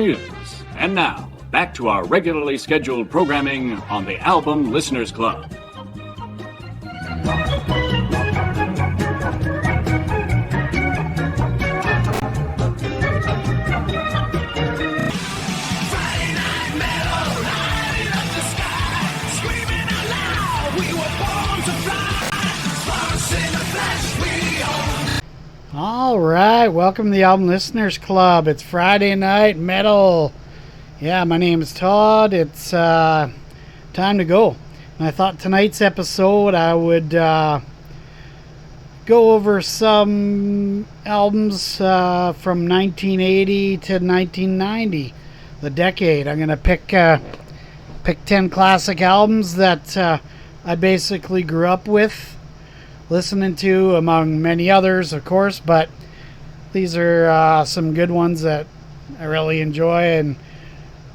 News. And now, back to our regularly scheduled programming on the Album Listeners Club. All right, welcome to the Album Listeners Club. It's Friday night metal. Yeah, my name is Todd. It's time to go. And I thought tonight's episode I would go over some albums from 1980 to 1990, the decade. I'm gonna pick 10 classic albums that I basically grew up with, listening to, among many others, of course, but these are some good ones that I really enjoy and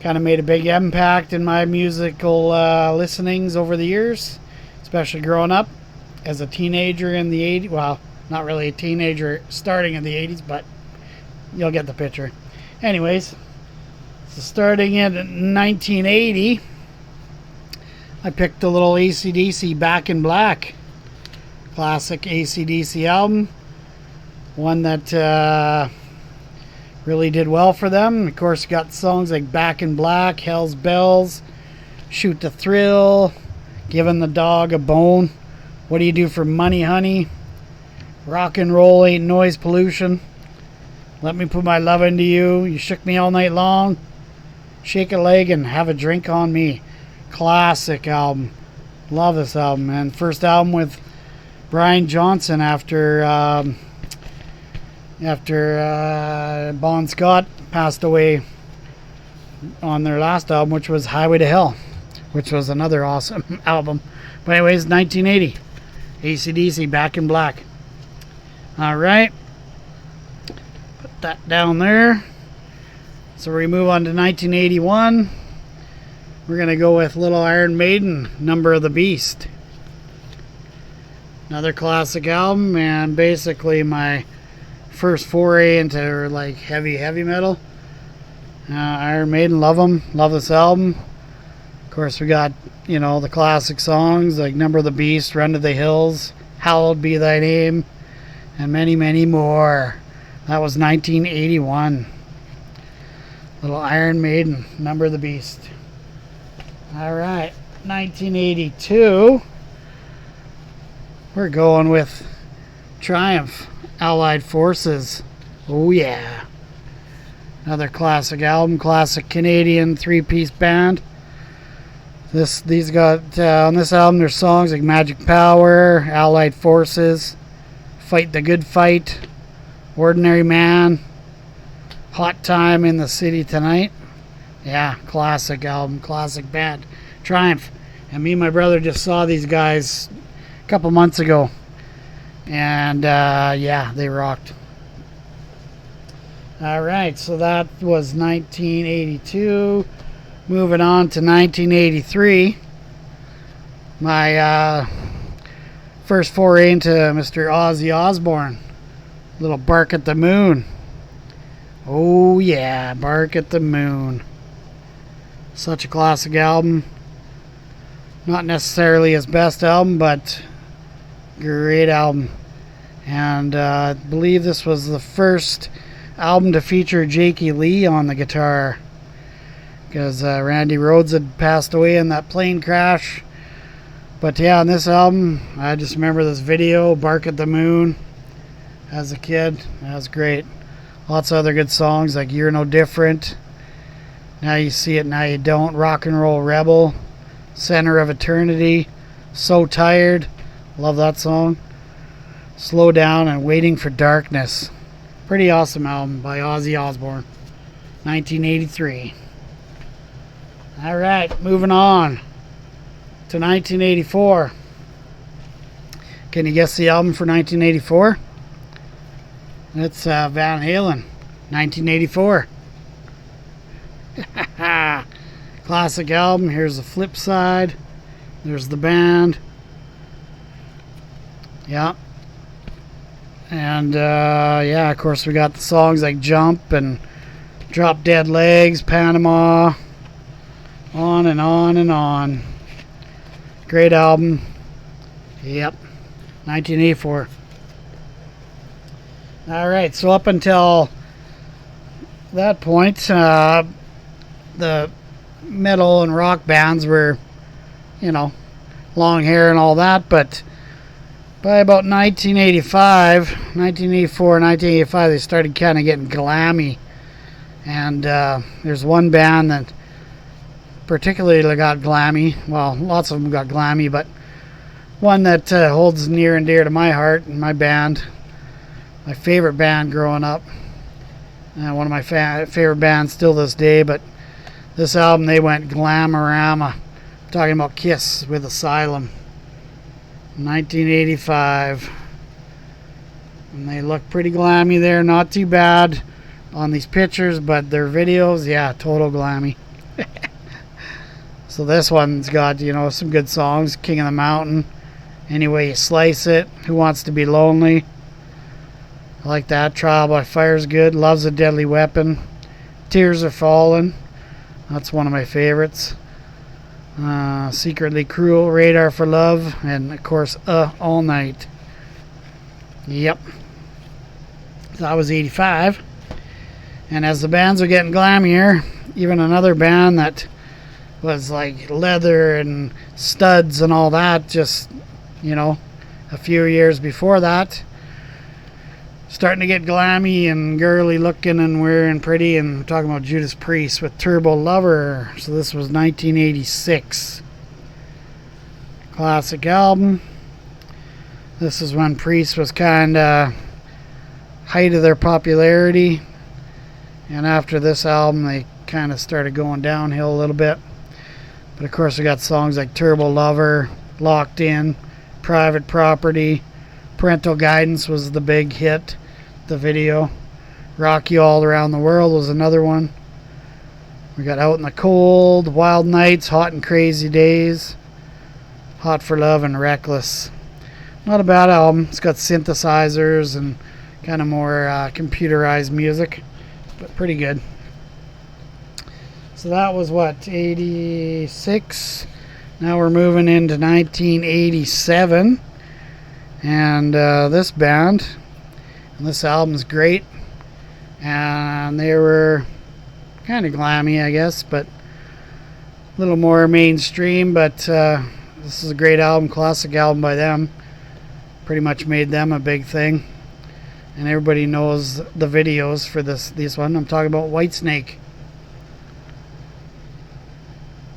kind of made a big impact in my musical listenings over the years, especially growing up as a teenager in the 80s. Well, not really a teenager starting in the 80s, but you'll get the picture. Anyways, so starting in 1980, I picked a little AC/DC Back in Black. Classic AC/DC album, one that really did well for them. Of course, you got songs like Back in Black, Hell's Bells, Shoot the Thrill, Giving the Dog a Bone, What Do You Do for Money, Honey, Rock and Roll Ain't Noise Pollution, Let Me Put My Love Into You, You Shook Me All Night Long, Shake a Leg and Have a Drink on Me. Classic album. Love this album, man. First album with Brian Johnson after Bon Scott passed away on their last album, which was Highway to Hell, which was another awesome album. But anyways, 1980, AC/DC Back in Black. All right, put that down there. So we move on to 1981. We're gonna go with Little Iron Maiden, Number of the Beast. Another classic album, and basically my first foray into like heavy metal. Iron Maiden, love them, love this album. Of course, we got, you know, the classic songs like Number of the Beast, Run to the Hills, Hallowed Be Thy Name, and many, many more. That was 1981. Little Iron Maiden, Number of the Beast. All right, 1982. We're going with Triumph, Allied Forces. Oh yeah. Another classic album, classic Canadian three-piece band. These got on this album there's songs like Magic Power, Allied Forces, Fight the Good Fight, Ordinary Man, Hot Time in the City Tonight. Yeah, classic album, classic band. Triumph. And me and my brother just saw these guys a couple months ago, and yeah, they rocked. All right, so that was 1982. Moving on to 1983, my first foray into Mr. Ozzy Osbourne, little Bark at the Moon. Oh yeah, Bark at the Moon. Such a classic album. Not necessarily his best album, but great album. And I believe this was the first album to feature Jakey Lee on the guitar, because Randy Rhoads had passed away in that plane crash. But yeah, on this album, I just remember this video, Bark at the Moon, as a kid. That was great. Lots of other good songs like You're No Different, Now You See It, Now You Don't, Rock and Roll Rebel, Center of Eternity, So Tired, love that song, Slow Down, and Waiting for Darkness. Pretty awesome album by Ozzy Osbourne, 1983. All right, moving on to 1984. Can you guess the album for 1984? It's Van Halen, 1984. Classic album. Here's the flip side. There's the band. Yeah. And yeah, of course we got the songs like Jump and Drop Dead Legs, Panama, on and on and on. Great album. Yep, 1984. Alright, so up until that point, the metal and rock bands were, long hair and all that, but by about 1984, 1985, they started kind of getting glammy. And there's one band that particularly got glammy. Well, lots of them got glammy, but one that holds near and dear to my heart and my band, my favorite band growing up. One of my favorite bands still this day, but this album, they went glamorama. I'm talking about Kiss with Asylum. 1985. And they look pretty glammy there, not too bad on these pictures, but their videos, yeah, total glammy. So this one's got, some good songs. King of the Mountain, Any Way You Slice It, Who Wants to Be Lonely, I like that. Trial by Fire's good. Love's a Deadly Weapon, Tears Are Falling, that's one of my favorites. Secretly Cruel, Radar for Love, and of course All Night. Yep, that was 85. And as the bands are getting glammier, even another band that was like leather and studs and all that, just a few years before that, starting to get glammy and girly looking and wearing pretty, and we're talking about Judas Priest with Turbo Lover. So this was 1986. Classic album. This is when Priest was kind of height of their popularity, and after this album they kind of started going downhill a little bit. But of course we got songs like Turbo Lover, Locked In, Private Property, Parental Guidance was the big hit, the video. Rock You All Around the World was another one. We got Out in the Cold, Wild Nights, Hot and Crazy Days, Hot for Love, and Reckless. Not a bad album. It's got synthesizers and kind of more computerized music, but pretty good. So that was 86. Now we're moving into 1987. And this band, and this album's great. And they were kind of glammy, I guess, but a little more mainstream. But this is a great album, classic album by them. Pretty much made them a big thing. And everybody knows the videos for this one. I'm talking about Whitesnake.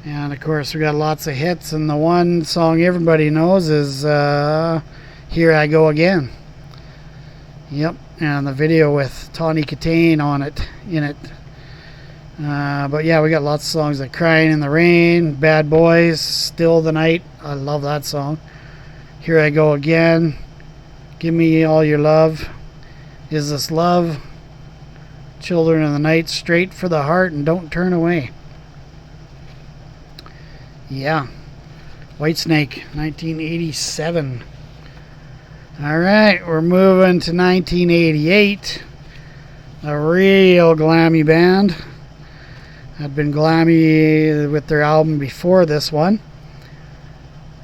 And of course we got lots of hits, and the one song everybody knows is Here I Go Again. Yep, and the video with Tawny Katane in it. But yeah, we got lots of songs like Crying in the Rain, Bad Boys, Still the Night. I love that song. Here I Go Again, Give Me All Your Love, Is This Love, Children of the Night, Straight for the Heart, and Don't Turn Away. Yeah, Whitesnake, 1987. Alright, we're moving to 1988. A real glammy band. Had been glammy with their album before this one.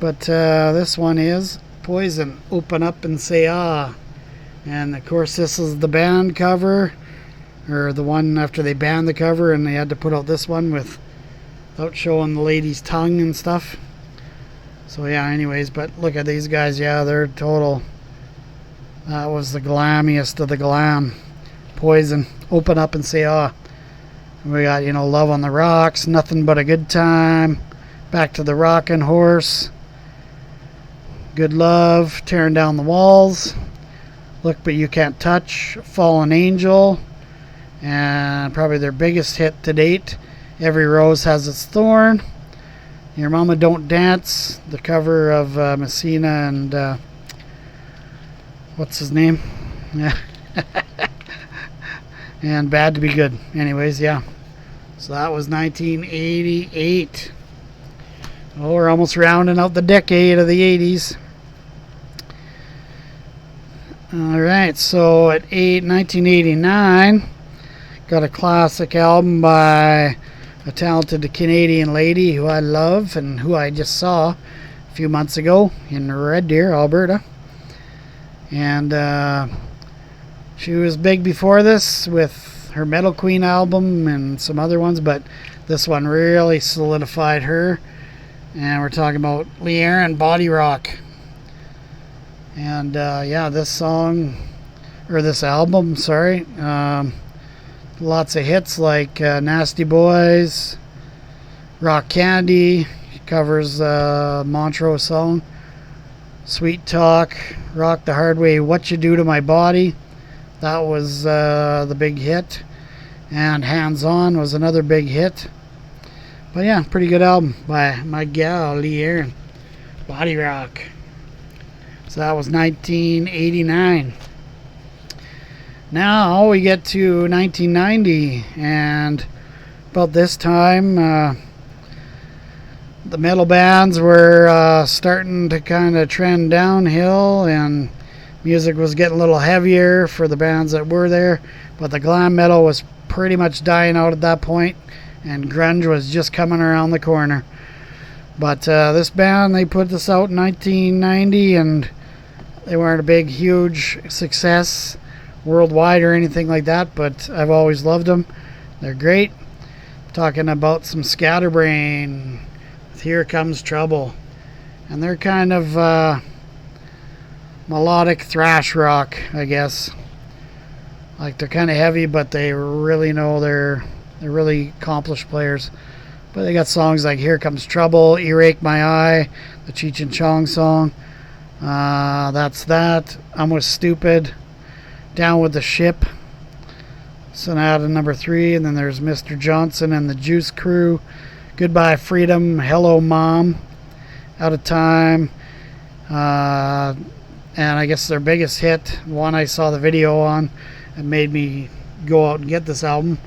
But this one is Poison, Open Up and Say Ah. And of course this is the band cover, or the one after they banned the cover and they had to put out this one without showing the lady's tongue and stuff. So yeah, anyways, but look at these guys. Yeah, they're total. That was the glammiest of the glam. Poison, Open Up and Say Ah. We got, Love on the Rocks, Nothing But a Good Time, Back to the Rockin' Horse, Good Love, Tearing Down the Walls, Look But You Can't Touch, Fallen Angel, and probably their biggest hit to date, Every Rose Has Its Thorn, Your Mama Don't Dance, the cover of Messina and what's his name? Yeah. And Bad to Be Good. Anyways, yeah. So that was 1988. Oh, we're almost rounding out the decade of the 80s. Alright, so at 1989, Got a classic album by a talented Canadian lady who I love and who I just saw a few months ago in Red Deer, Alberta. And she was big before this with her Metal Queen album and some other ones, but this one really solidified her. And we're talking about Leanne, BodyRock. And yeah, this song, or this album, sorry, lots of hits like Nasty Boys, Rock Candy, covers Montrose song, Sweet Talk, Rock the Hard Way, What You Do to My Body, that was the big hit, and Hands On was another big hit. But yeah, pretty good album by my gal Leanne, BodyRock. So that was 1989. Now we get to 1990, and about this time the metal bands were starting to kind of trend downhill, and music was getting a little heavier for the bands that were there, but the glam metal was pretty much dying out at that point, and grunge was just coming around the corner. But this band, they put this out in 1990, and they weren't a big, huge success worldwide or anything like that, but I've always loved them. They're great. Talking about some Scatterbrain with Here Comes Trouble. And they're kind of melodic thrash rock, I guess. Like, they're kind of heavy, but they really know they're really accomplished players. But they got songs like Here Comes Trouble, Earache My Eye, the Cheech and Chong song, That's That, I'm Was Stupid, Down with the Ship, Sonata number 3, and then there's Mr. Johnson and the Juice Crew, Goodbye Freedom, Hello Mom, Out of Time, and I guess their biggest hit, one I saw the video on and made me go out and get this album,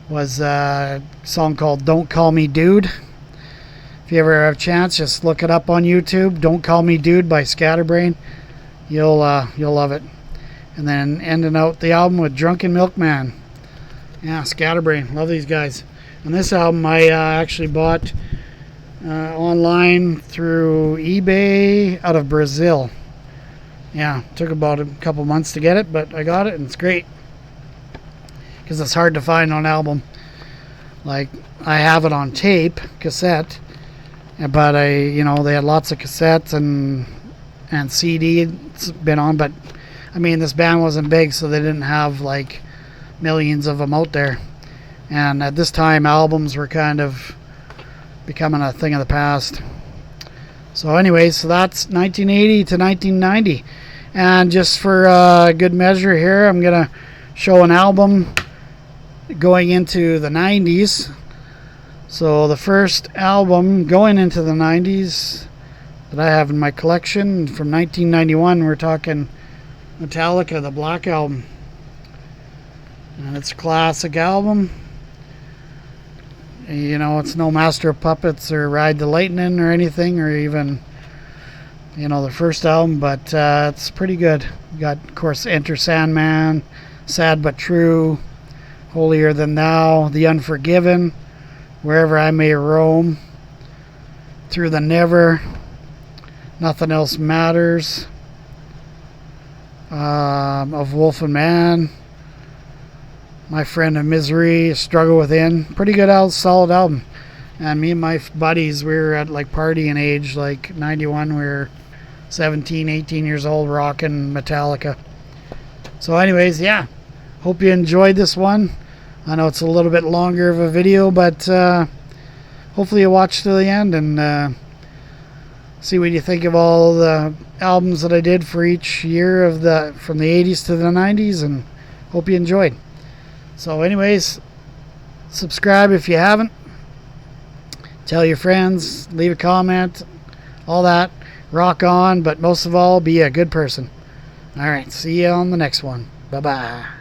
was a song called Don't Call Me Dude. If you ever have a chance, just look it up on YouTube. Don't Call Me Dude by Scatterbrain. You'll love it. And then ending out the album with Drunken Milkman. Yeah, Scatterbrain. Love these guys. And this album I actually bought online through eBay out of Brazil. Yeah, took about a couple months to get it, but I got it and it's great. Because it's hard to find on album. Like, I have it on tape, cassette, but they had lots of cassettes and CD it's been on, but I mean, this band wasn't big, so they didn't have like millions of them out there. And at this time, albums were kind of becoming a thing of the past. So anyways, so that's 1980 to 1990. And just for good measure here, I'm going to show an album going into the 90s. So the first album going into the 90s that I have in my collection from 1991, we're talking Metallica, the Black Album. And it's a classic album. It's no Master of Puppets or Ride the Lightning or anything, or even the first album, but it's pretty good. You got, of course, Enter Sandman, Sad But True, Holier Than Thou, The Unforgiven, Wherever I May Roam, Through the Never, Nothing Else Matters, Of Wolf and Man, My Friend of Misery, Struggle Within. Pretty good, solid album. And me and my buddies, we were at like partying age, like 91, we were 17, 18 years old, rocking Metallica. So anyways, yeah, hope you enjoyed this one. I know it's a little bit longer of a video, but hopefully you watch to the end and see what you think of all the albums that I did for each year from the 80s to the 90s, and hope you enjoyed. So anyways, subscribe if you haven't. Tell your friends, leave a comment, all that. Rock on, but most of all, be a good person. All right, see you on the next one. Bye-bye.